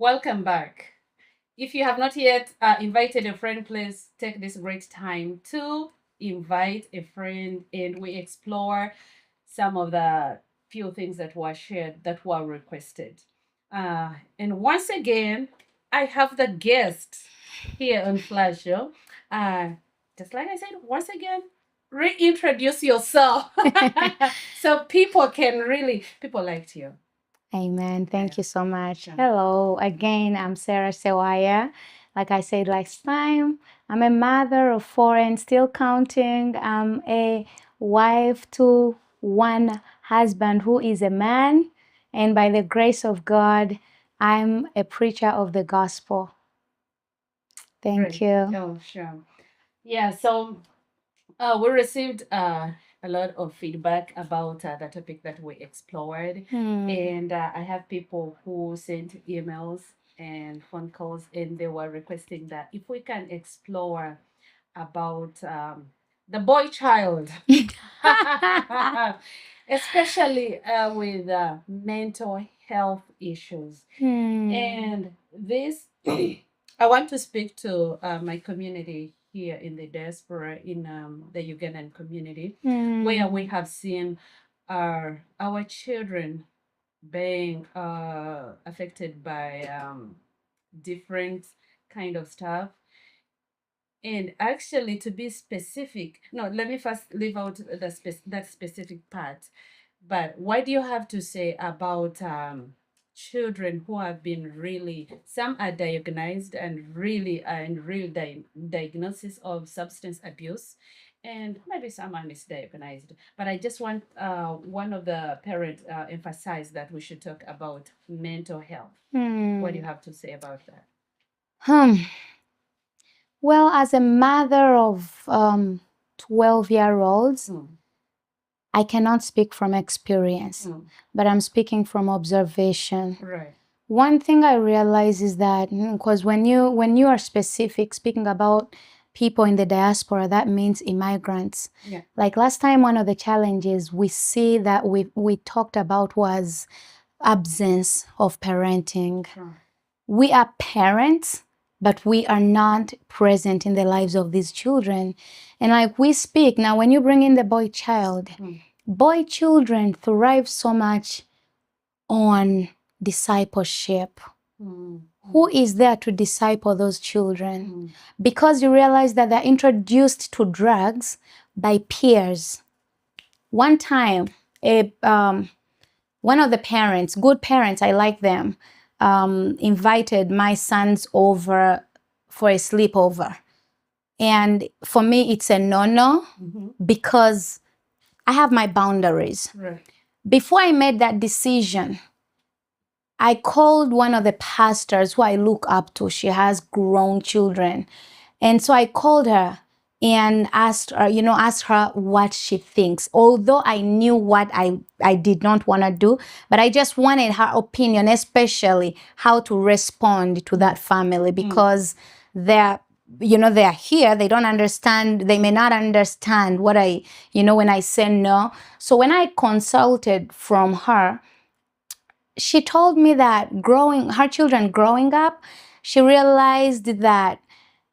Welcome back. If you have not yet invited a friend, please take this great time to invite a friend and we explore some of the few things that were shared, that were requested. And once again, I have the guest here on Flash Show. Uh, just like I said, once again, reintroduce yourself so people liked you. Amen. Thank you so much. Sure. Hello again. I'm Sarah Sewaya. Like I said last time, I'm a mother of four and still counting. I'm a wife to one husband who is a man. And by the grace of God, I'm a preacher of the gospel. Thank Great. you. Oh, sure. Yeah, so we received a lot of feedback about the topic that we explored, and I have people who sent emails and phone calls, and they were requesting that if we can explore about the boy child, especially with mental health issues. And this, I want to speak to my community here in the diaspora, in the Ugandan community, where we have seen our children being affected by different kind of stuff. And actually, to be specific, no, let me first leave out that specific part. But what do you have to say about children who have been really, some are diagnosed and really are in real diagnosis of substance abuse, and maybe some are misdiagnosed. But I just want one of the parents emphasize that we should talk about mental health. What do you have to say about that? Hmm. Well, as a mother of 12-year-olds, I cannot speak from experience, but I'm speaking from observation. Right. One thing I realize is that because when you are specific, speaking about people in the diaspora, that means immigrants. Yeah. Like last time, one of the challenges we see that we talked about was absence of parenting. We are parents, but we are not present in the lives of these children. And like we speak now, when you bring in the boy child, boy children thrive so much on discipleship. Who is there to disciple those children? Because you realize that they're introduced to drugs by peers. One time, one of the parents, good parents, I like them, invited my sons over for a sleepover. And for me, it's a no-no because I have my boundaries. Right. Before I made that decision, I called one of the pastors who I look up to. She has grown children. And so I called her and asked her what she thinks. Although I knew what I did not want to do, but I just wanted her opinion, especially how to respond to that family because they're here, they don't understand, they may not understand what when I say no. So when I consulted from her, she told me that her children growing up, she realized that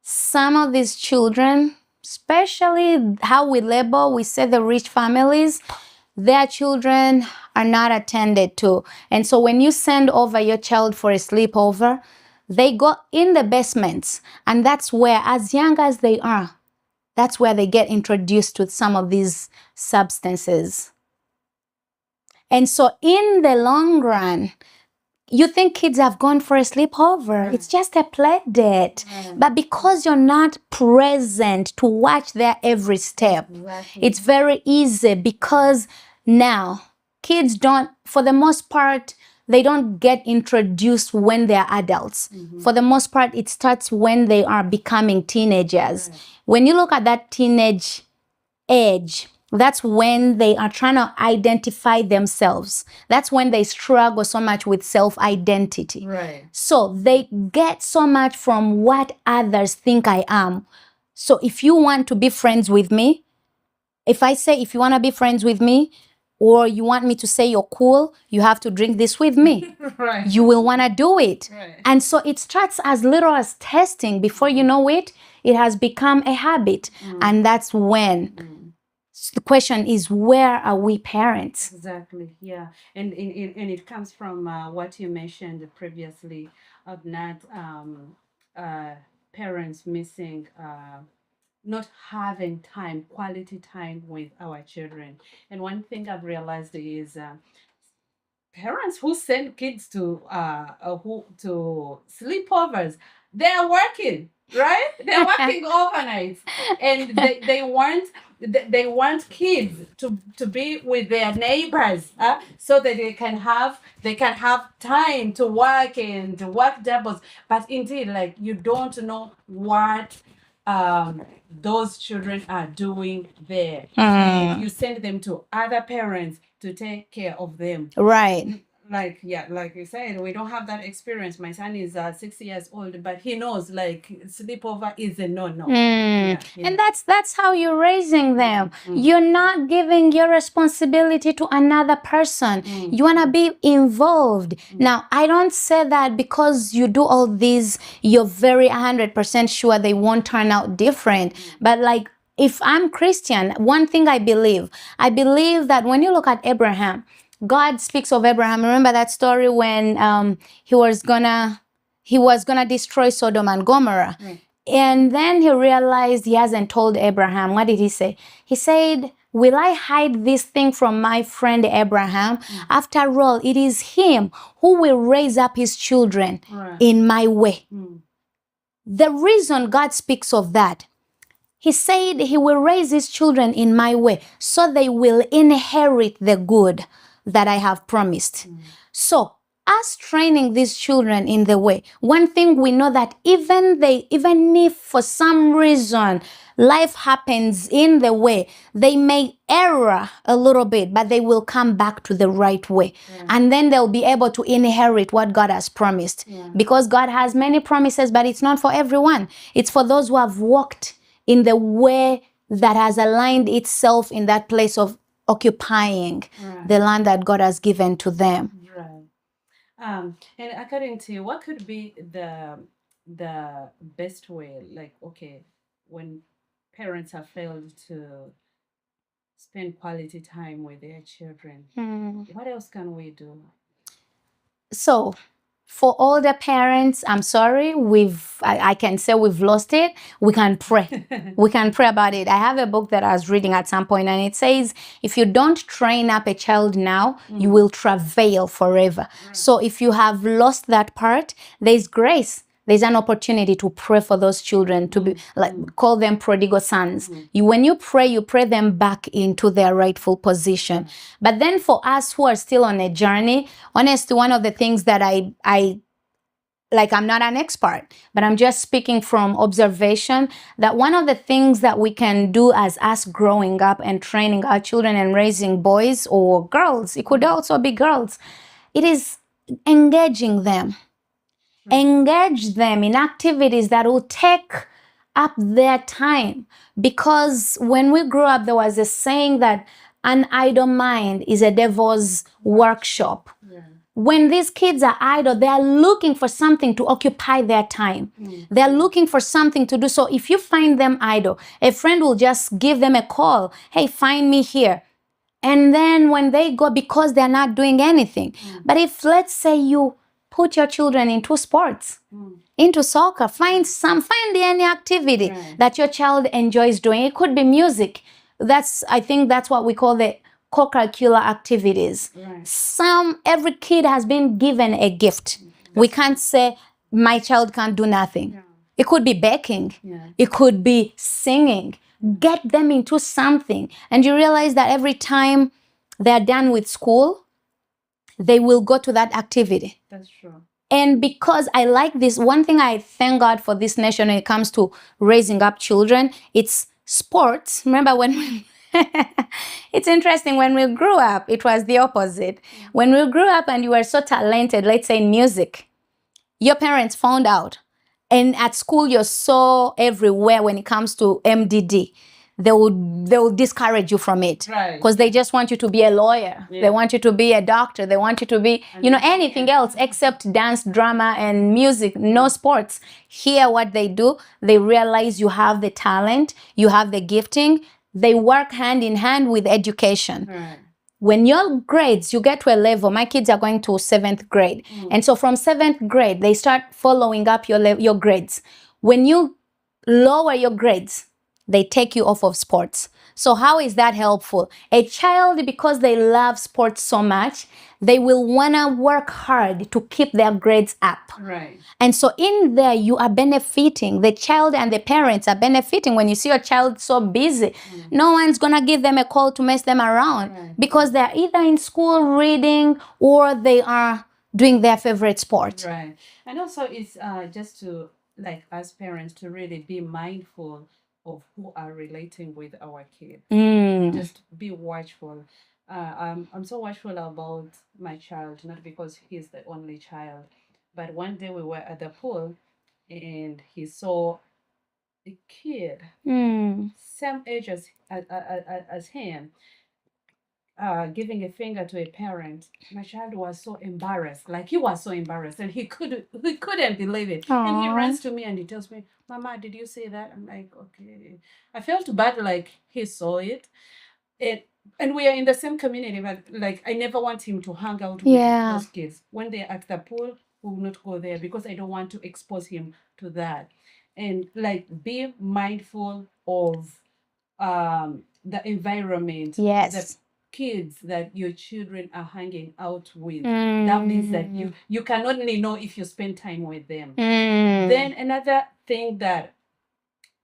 some of these children, especially how we say the rich families, their children are not attended to. And so when you send over your child for a sleepover, they go in the basements. And that's where, as young as they are, that's where they get introduced to some of these substances. And so in the long run, you think kids have gone for a sleepover. It's just a play date. But because you're not present to watch their every step, it's very easy because now kids don't, for the most part, they don't get introduced when they're adults. For the most part, it starts when they are becoming teenagers. When you look at that teenage age, that's when they are trying to identify themselves. That's when they struggle so much with self-identity. Right. So they get so much from what others think I am. So if you want to be friends with me, if I say, if you want to be friends with me, or you want me to say you're cool, you have to drink this with me. Right. You will want to do it. Right. And so it starts as little as testing. Before you know it, it has become a habit. And that's when the question is, where are we parents? Exactly. Yeah. And it comes from what you mentioned previously of not parents missing not having time, quality time with our children. And one thing I've realized is parents who send kids to sleepovers, they're working, right? They're working overnight, and they want kids to be with their neighbors, so that they can have time to work and to work doubles. But indeed, like, you don't know what those children are doing there. You send them to other parents to take care of them. Right. Like, yeah, like you said, we don't have that experience. My son is 6 years old, but he knows, like, sleepover is a no. Yeah. And that's how you're raising them. You're not giving your responsibility to another person. You want to be involved. Now, I don't say that because you do all these, you're very 100% sure they won't turn out different. But like, if I'm Christian, one thing I believe that when you look at Abraham, God speaks of Abraham. Remember that story when he was gonna destroy Sodom and Gomorrah. And then he realized he hasn't told Abraham. What did he say? He said, will I hide this thing from my friend Abraham? After all, it is him who will raise up his children in my way. The reason God speaks of that, he said he will raise his children in my way so they will inherit the good that I have promised. So, us training these children in the way, one thing we know that even if for some reason life happens in the way, they may err a little bit, but they will come back to the right way. And then they'll be able to inherit what God has promised. Because God has many promises, but it's not for everyone. It's for those who have walked in the way that has aligned itself in that place of occupying the land that God has given to them. And according to you, what could be the best way? Like, okay, when parents have failed to spend quality time with their children, what else can we do? So, for all the parents, I'm sorry, I can say we've lost it. We can pray. We can pray about it. I have a book that I was reading at some point, and it says, if you don't train up a child now, you will travail forever. So if you have lost that part, there's grace. There's an opportunity to pray for those children, to be like, call them prodigal sons. When you pray them back into their rightful position. But then for us who are still on a journey, honestly, one of the things that I like, I'm not an expert, but I'm just speaking from observation, that one of the things that we can do as us growing up and training our children and raising boys or girls, it could also be girls, it is engaging them. Engage them in activities that will take up their time. Because when we grew up, there was a saying that an idle mind is a devil's workshop. When these kids are idle, they are looking for something to occupy their time. They're looking for something to do. So if you find them idle, a friend will just give them a call. Hey, find me here. And then when they go, because they're not doing anything. But if, let's say, you put your children into sports, into soccer, find any activity that your child enjoys doing. It could be music. I think that's what we call the co-curricular activities. Every kid has been given a gift. We can't say my child can't do nothing. It could be baking. It could be singing. Get them into something. And you realize that every time they're done with school, they will go to that activity. That's true. And because I like this, one thing I thank God for this nation when it comes to raising up children, it's sports. Remember when it's interesting, when we grew up, it was the opposite. When we grew up and you were so talented, let's say in music, your parents found out. And at school, you're so everywhere when it comes to MDD. they will discourage you from it, because they just want you to be a lawyer. They want you to be a doctor. They want you to be, anything else except dance, drama, and music. No sports. Here, what they do, they realize you have the talent, you have the gifting. They work hand in hand with education. When your grades, you get to a level, my kids are going to 7th grade. And so from 7th grade, they start following up your grades. When you lower your grades, they take you off of sports. So how is that helpful? A child, because they love sports so much, they will want to work hard to keep their grades up. Right. And so in there, you are benefiting. The child and the parents are benefiting. When you see your child so busy, no one's going to give them a call to mess them around, because they're either in school reading or they are doing their favorite sport. Right. And also it's just to, like, as parents, to really be mindful of who are relating with our kids. Just be watchful. I'm so watchful about my child, not because he's the only child, but one day we were at the pool and he saw a kid same age as him, giving a finger to a parent. My child was so embarrassed, like he was so embarrassed, and he couldn't believe it. Aww. And he runs to me and he tells me, "Mama, did you see that?" I'm like, "Okay." I felt bad, like he saw it. And we are in the same community, but like I never want him to hang out with those kids. When they're at the pool, we will not go there because I don't want to expose him to that. And like, be mindful of the environment, the kids that your children are hanging out with. That means that you can only know if you spend time with them. Then another thing that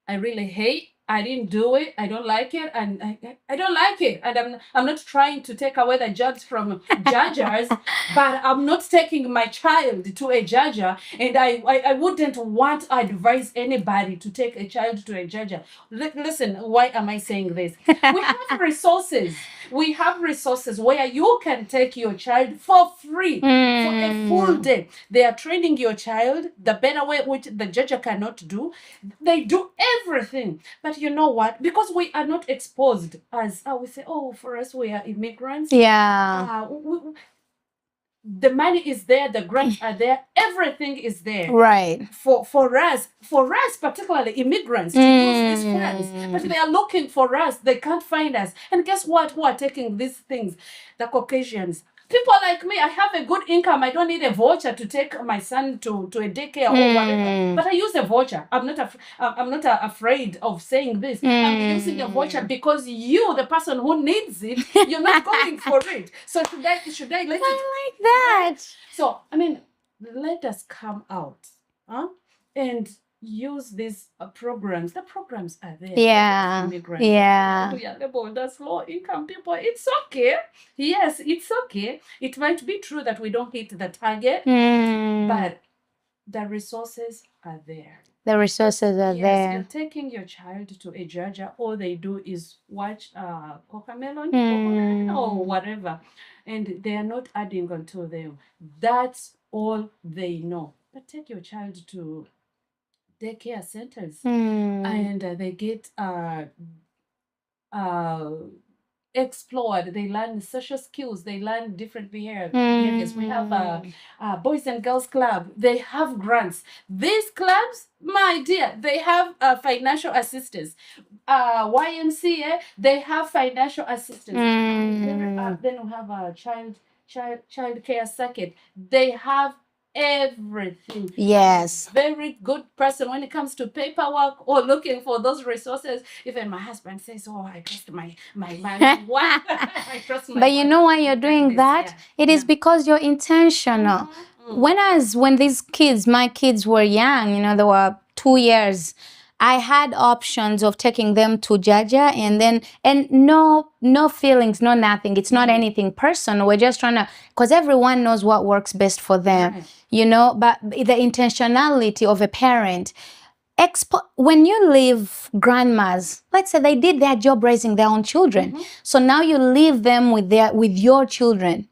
I really hate, I didn't do it, I don't like it, and I don't like it. And I'm not trying to take away the judge from judges, but I'm not taking my child to a judger, and I wouldn't want to advise anybody to take a child to a judger. Listen, why am I saying this? We have resources. We have resources where you can take your child for free for a full day. They are training your child the better way, which the judge cannot do. They do everything. But you know what? Because we are not exposed as, we say, for us, we are immigrants. Yeah. The money is there, the grants are there, everything is there. Right. For us, particularly immigrants, to use these funds. But they are looking for us. They can't find us. And guess what? Who are taking these things? The Caucasians. People like me, I have a good income. I don't need a voucher to take my son to a daycare or whatever. But I use a voucher. I'm not afraid of saying this. I'm using a voucher because you, the person who needs it, you're not going for it. So should I let it? I like that. So I mean, let us come out, and use these programs. The programs are there. Yeah. Immigrants. Yeah. We are labeled as low income people. It's okay. Yes, it's okay. It might be true that we don't hit the target, but the resources are there. The resources are there. You're taking your child to a judge, all they do is watch Cocomelon or whatever, and they are not adding onto them. That's all they know. But take your child to daycare centers, and they get explored. They learn social skills. They learn different behaviors. We have boys and girls club. They have grants. These clubs, my dear, they have financial assistance. YMCA, they have financial assistance. Then we have a child care circuit. They have everything. Yes. Very good person when it comes to paperwork or looking for those resources. Even my husband says, I trust my man. What? I trust my But you know why you're doing that? It is because you're intentional. When these kids, my kids were young, they were 2 years, I had options of taking them to Jaja and no feelings, no nothing. It's not anything personal. We're just trying to, because everyone knows what works best for them, but the intentionality of a parent. When you leave grandmas, let's say they did their job raising their own children. So now you leave them with your children.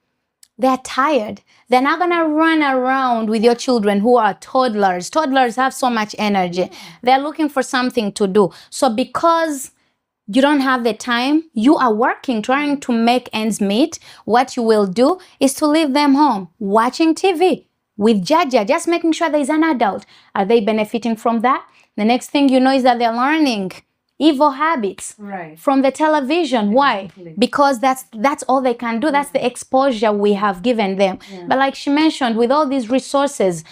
They're tired. They're not going to run around with your children who are toddlers. Toddlers have so much energy. They're looking for something to do. So because you don't have the time, you are working, trying to make ends meet, what you will do is to leave them home, watching TV with Jaja, just making sure there's an adult. Are they benefiting from that? The next thing you know is that they're learning evil habits from the television. Why? Because that's all they can do. That's the exposure we have given them. But like she mentioned, with all these resources,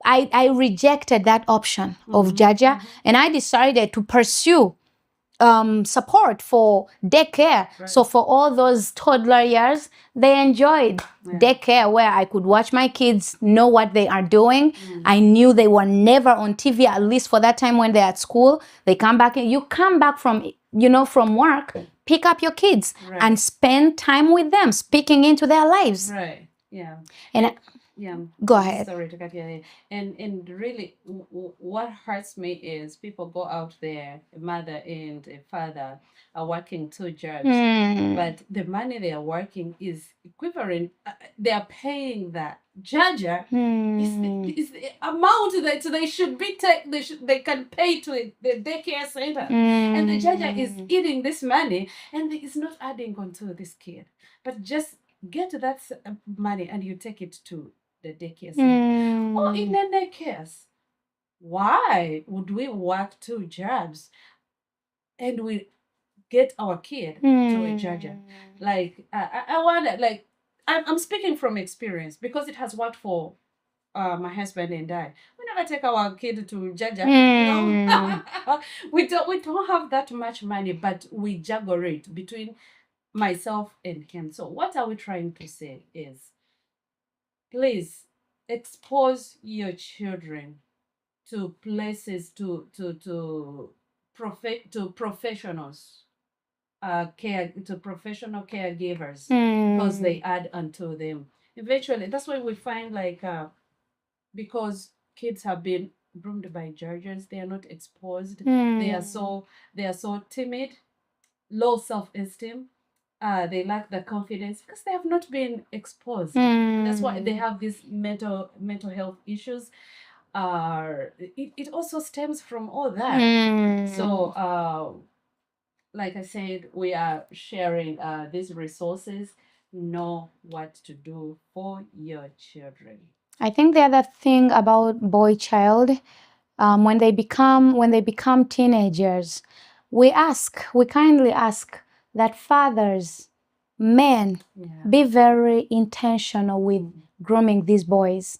I rejected that option of Jaja, and I decided to pursue support for daycare. So for all those toddler years, they enjoyed daycare where I could watch my kids, know what they are doing. I knew they were never on TV, at least for that time when they're at school. They come back, and you come back from, from work, pick up your kids and spend time with them, speaking into their lives. Right. Yeah. And go ahead. Sorry to cut you in. And really, what hurts me is people go out there, a mother and a father are working 2 jobs, but the money they are working is equivalent. They are paying that Jaja is the amount that they should be they can pay to the daycare center, and the Jaja is eating this money and it's not adding on to this kid, but just get that money and you take it to the daycare center. Or in the daycares, why would we work 2 jobs and we get our kid to a Jaja? Like, I wonder, like, I'm speaking from experience because it has worked for my husband and I. We never take our kid to Jaja. We don't have that much money, but we juggle it between myself and him. So what are we trying to say is, please expose your children to places, to professionals, to professional caregivers, because they add unto them. Eventually, that's why we find, like, because kids have been groomed by judges, they are not exposed. They are so timid, low self-esteem. They lack the confidence because they have not been exposed. That's why they have these mental health issues. It also stems from all that. So, like I said, we are sharing these resources. Know what to do for your children. I think the other thing about boy child, when they become teenagers, we kindly ask that fathers, men, be very intentional with grooming these boys.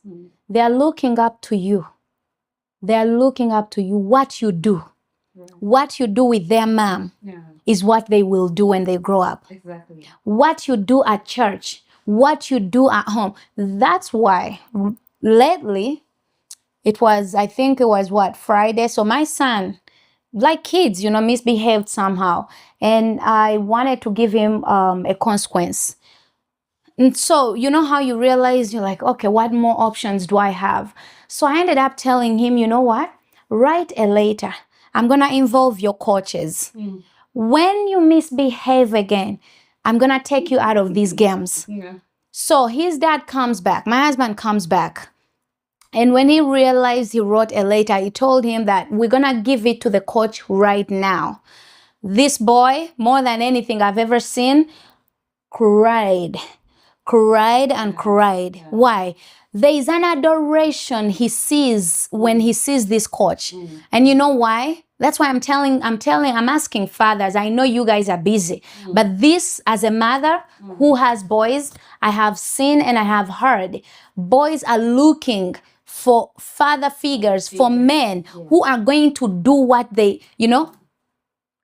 They are looking up to you. They are looking up to you. What you do, what you do with their mom is what they will do when they grow up. Exactly. What you do at church, what you do at home. That's why lately, I think it was Friday. So my son, like kids, misbehaved somehow. And I wanted to give him a consequence. And so, you know how you realize, you're like, okay, what more options do I have? So I ended up telling him, you know what? Write a letter. I'm going to involve your coaches. When you misbehave again, I'm going to take you out of these games. So his dad comes back. My husband comes back. And when he realized, he wrote a letter. He told him that we're going to give it to the coach right now. This boy, more than anything I've ever seen, cried and cried. Why? There is an adoration he sees when he sees this coach. And you know why? That's why I'm asking fathers. I know you guys are busy, but this, as a mother who has boys, I have seen and I have heard, boys are looking for father figures, for men who are going to do what they,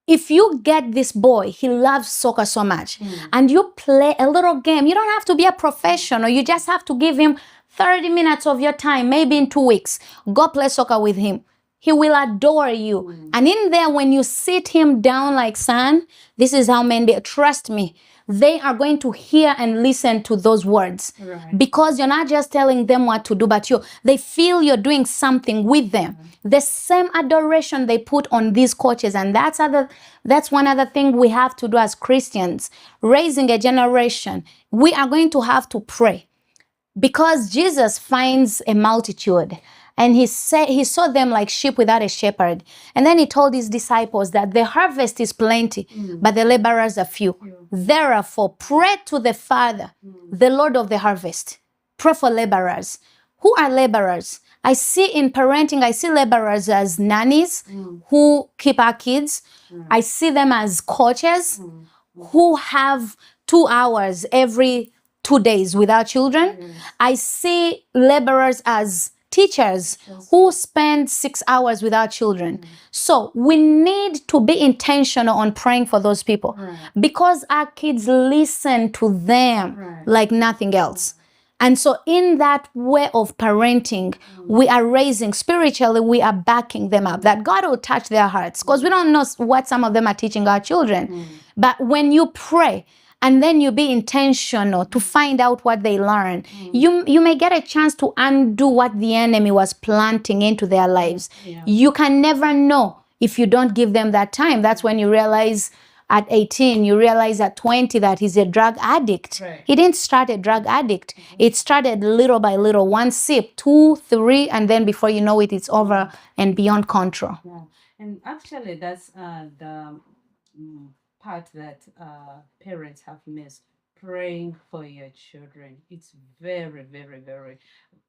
if you get this boy, he loves soccer so much, and you play a little game, you don't have to be a professional. You just have to give him 30 minutes of your time, maybe in 2 weeks. Go play soccer with him. He will adore you. And in there, when you sit him down like, son, this is how men be. Trust me, they are going to hear and listen to those words. Because you're not just telling them what to do, but they feel you're doing something with them. The same adoration they put on these coaches. And that's one other thing we have to do as Christians. Raising a generation, we are going to have to pray. Because Jesus finds a multitude. And he saw them like sheep without a shepherd. And then he told his disciples that the harvest is plenty, but the laborers are few. Therefore, pray to the Father, the Lord of the harvest. Pray for laborers. Who are laborers? I see in parenting, I see laborers as nannies who keep our kids. I see them as coaches who have 2 hours every 2 days without children. I see laborers as teachers who spend 6 hours without children. So we need to be intentional on praying for those people because our kids listen to them like nothing else. And so in that way of parenting, we are raising spiritually, we are backing them up, that God will touch their hearts, because we don't know what some of them are teaching our children. But when you pray and then you be intentional to find out what they learn, you may get a chance to undo what the enemy was planting into their lives. You can never know if you don't give them that time. That's when you realize at 18, you realize at 20 that he's a drug addict. He didn't start a drug addict. It started little by little, 1 sip, 2, 3, and then before you know it, it's over and beyond control. And actually, that's the part that parents have missed. Praying for your children. It's very, very, very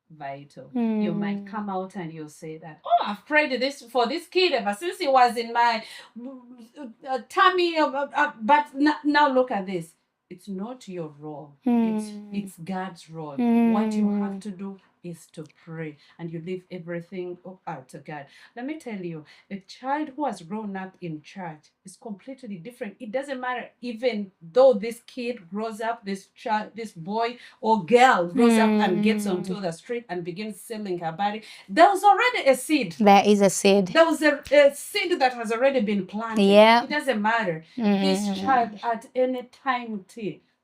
vital. You might come out and you'll say that, oh, I've prayed this for this kid ever since he was in my tummy, but now look at this. It's not your role. It's God's role. What you have to do is to pray, and you leave everything out to God. Let me tell you, a child who has grown up in church is completely different. It doesn't matter, even though this kid grows up, this child, this boy or girl grows up and gets onto the street and begins selling her body. There was already a seed. There is a seed. There was a seed that has already been planted. It doesn't matter. This child at any time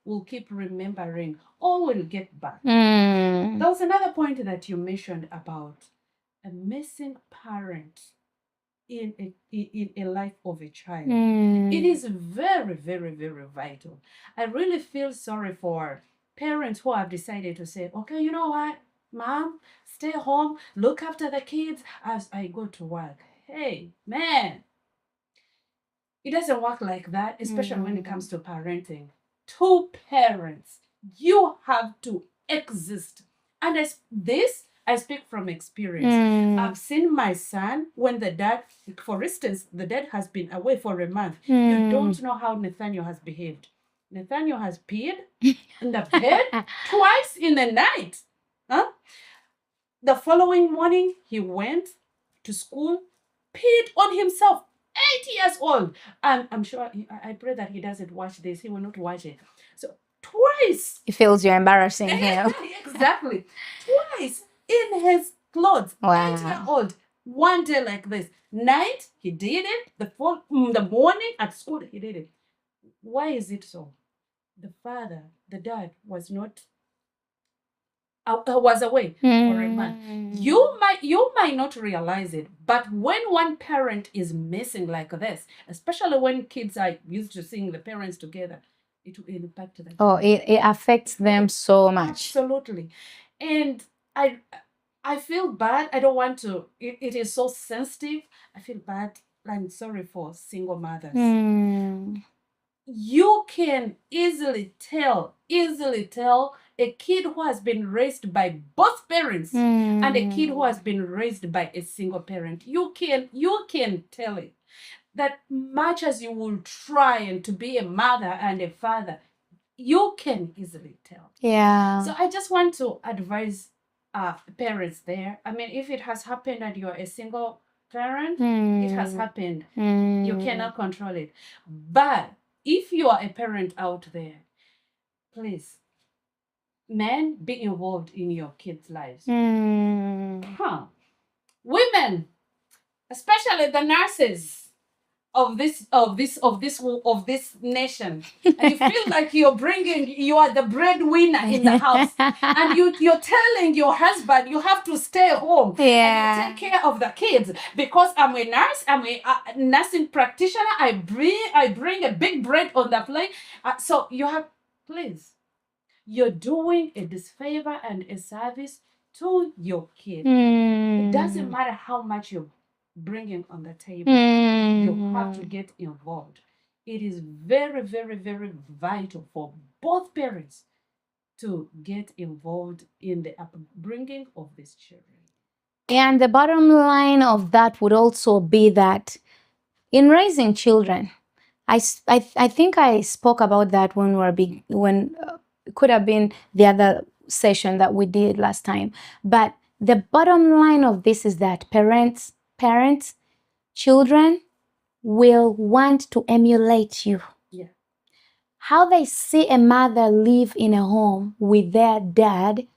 will keep remembering or will get back. There was another point that you mentioned about a missing parent in a life of a child. It is very, very, very vital. I really feel sorry for parents who have decided to say, okay, you know what, Mom, stay home, look after the kids as I go to work. Hey, man, it doesn't work like that, especially when it comes to parenting. 2 parents, you have to exist. And as this, I speak from experience. I've seen my son when the dad, for instance, the dad has been away for a month. You don't know how Nathaniel has behaved. Nathaniel has peed in the bed twice in the night. Huh? The following morning, he went to school, peed on himself. 8 years old. And I'm sure, I pray that he doesn't watch this. He will not watch it. So twice. He feels you're embarrassing him. Exactly. Twice in his clothes. Wow. 8-year-old. One day like this. Night, he did it. The morning at school, he did it. Why is it so? The father, the dad, was away for a month. You might not realize it, but when one parent is missing like this, especially when kids are used to seeing the parents together, it will impact them. Oh, it affects them so much. Absolutely. And I feel bad. I don't want to. It is so sensitive. I feel bad. I'm sorry for single mothers. You can easily tell a kid who has been raised by both parents and a kid who has been raised by a single parent. You can tell it. That much as you will try and to be a mother and a father, you can easily tell. Yeah. So I just want to advise parents there. I mean, if it has happened and you're a single parent, it has happened. You cannot control it. But if you are a parent out there, please, men, be involved in your kids' lives. Women, especially the nurses of this nation, and you feel like you are the breadwinner in the house, and you're telling your husband you have to stay home and you take care of the kids because I'm a nurse, I'm a nursing practitioner. I bring a big bread on the plate. So you have, please, you're doing a disfavor and a service to your kid. It doesn't matter how much you're bringing on the table. You have to get involved. It is very, very, very vital for both parents to get involved in the upbringing of these children. And the bottom line of that would also be that in raising children, I think I spoke about that when we were when it could have been the other session that we did last time. But the bottom line of this is that parents, children will want to emulate you. Yeah. How they see a mother live in a home with their dad,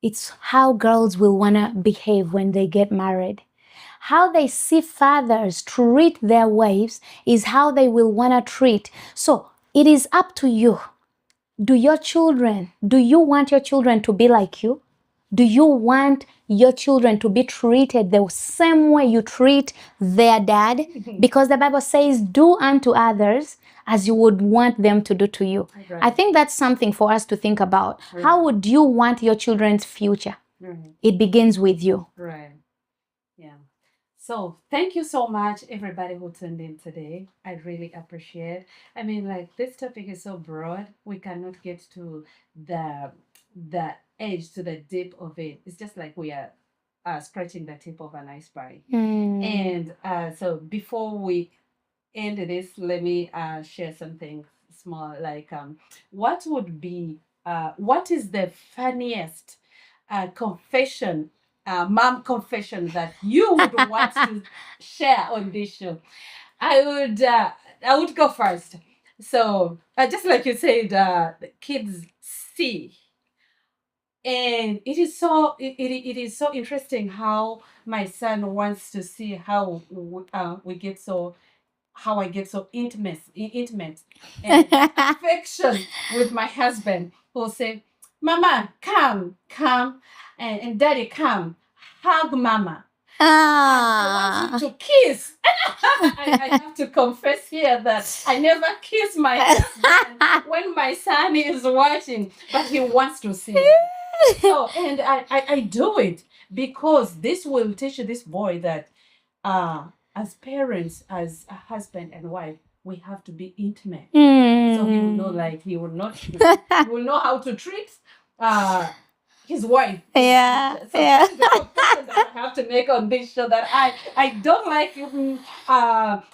it's how girls will want to behave when they get married. How they see fathers treat their wives is how they will want to treat. So it is up to you. Do you want your children to be like you? Do you want your children to be treated the same way you treat their dad? Because the Bible says, do unto others as you would want them to do to you. Right. I think that's something for us to think about. Right. How would you want your children's future? Right. It begins with you. Right. Yeah. So thank you so much, everybody who tuned in today. I really appreciate. I mean, like, this topic is so broad, we cannot get to the edge, to the depth of it. It's just like we are scratching the tip of an iceberg. And so before we end this, let me share something small. Like, what is the funniest confession, mom confession that you would want to share on this show? I would go first. So just like you said, the kids see, and it is so it is so interesting how my son wants to see how we get so how I get so intimate and affection with my husband, who will say, "Mama, come, and Daddy, come, hug Mama. I want you to kiss." I have to confess here that I never kiss my husband when my son is watching, but he wants to see it. So, and I do it because this will teach this boy that as parents, as a husband and wife, we have to be intimate. So he will know, like, he will know how to treat his wife. Yeah. So that's the confession that I have to make on this show, that I don't like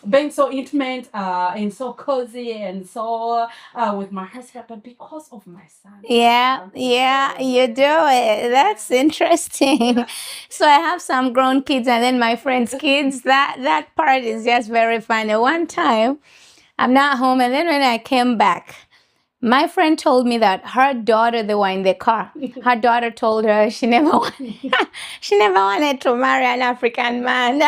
being so intimate and so cozy and so with my husband, but because of my son. Yeah, you do it. That's interesting. Yeah. So I have some grown kids and then my friends' kids. That part is just very funny. One time, I'm not home, and then when I came back, my friend told me that her daughter, they were in the car. Her daughter told her she never wanted to marry an African man.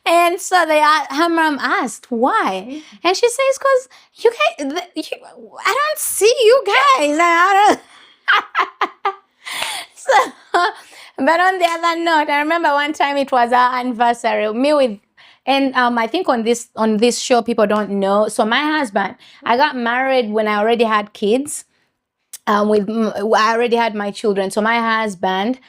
And so her mom asked why, and she says, "Cause you guys, I don't see you guys." I don't. So, but on the other note, I remember one time it was our anniversary. And I think on this show people don't know. So my husband, I got married when I already had kids. I already had my children. So my husband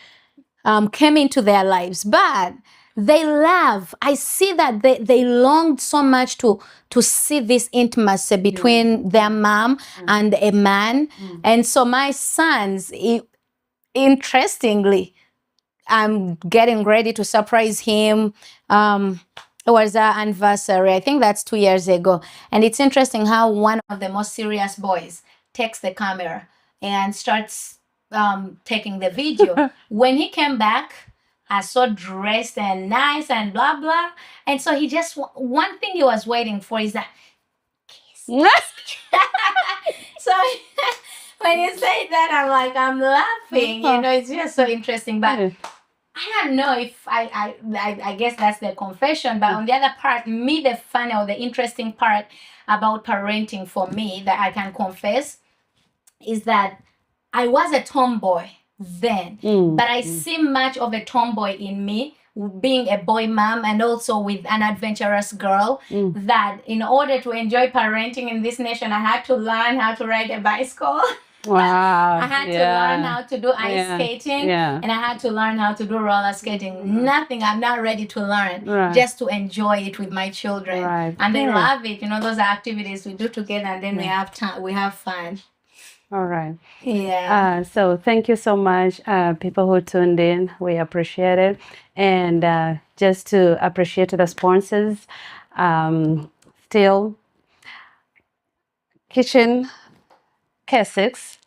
came into their lives, but they love. I see that they longed so much to see this intimacy between their mom and a man. And so my sons, interestingly, I'm getting ready to surprise him. It was our anniversary. I think that's 2 years ago. And it's interesting how one of the most serious boys takes the camera and starts taking the video. When he came back, I saw dressed and nice and blah, blah. And so he just, one thing he was waiting for is that kiss. So when you say that, I'm laughing. You know, it's just so interesting. But I don't know if I guess that's the confession, but on the other part, the funny or the interesting part about parenting for me that I can confess is that I was a tomboy then, but I see much of a tomboy in me, being a boy mom and also with an adventurous girl, that in order to enjoy parenting in this nation, I had to learn how to ride a bicycle. Wow. I had to learn how to do ice skating, and I had to learn how to do roller skating. Nothing. I'm not ready to learn, just to enjoy it with my children. And they love it. Those activities we do together, and then we have time. We have fun. All right. Yeah. So thank you so much, people who tuned in. We appreciate it. And just to appreciate the sponsors, Still Kitchen K6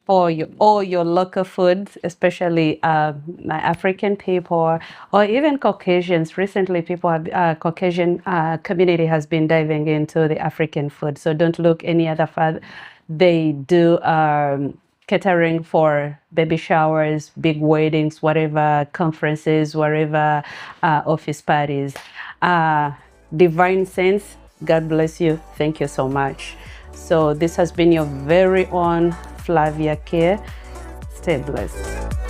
for all your local foods, especially my African people or even Caucasians. Recently, Caucasian community has been diving into the African food. So don't look any other further. They do catering for baby showers, big weddings, whatever, conferences, whatever, office parties. Divine Sense, God bless you. Thank you so much. So this has been your very own Flavia Care. Stay blessed.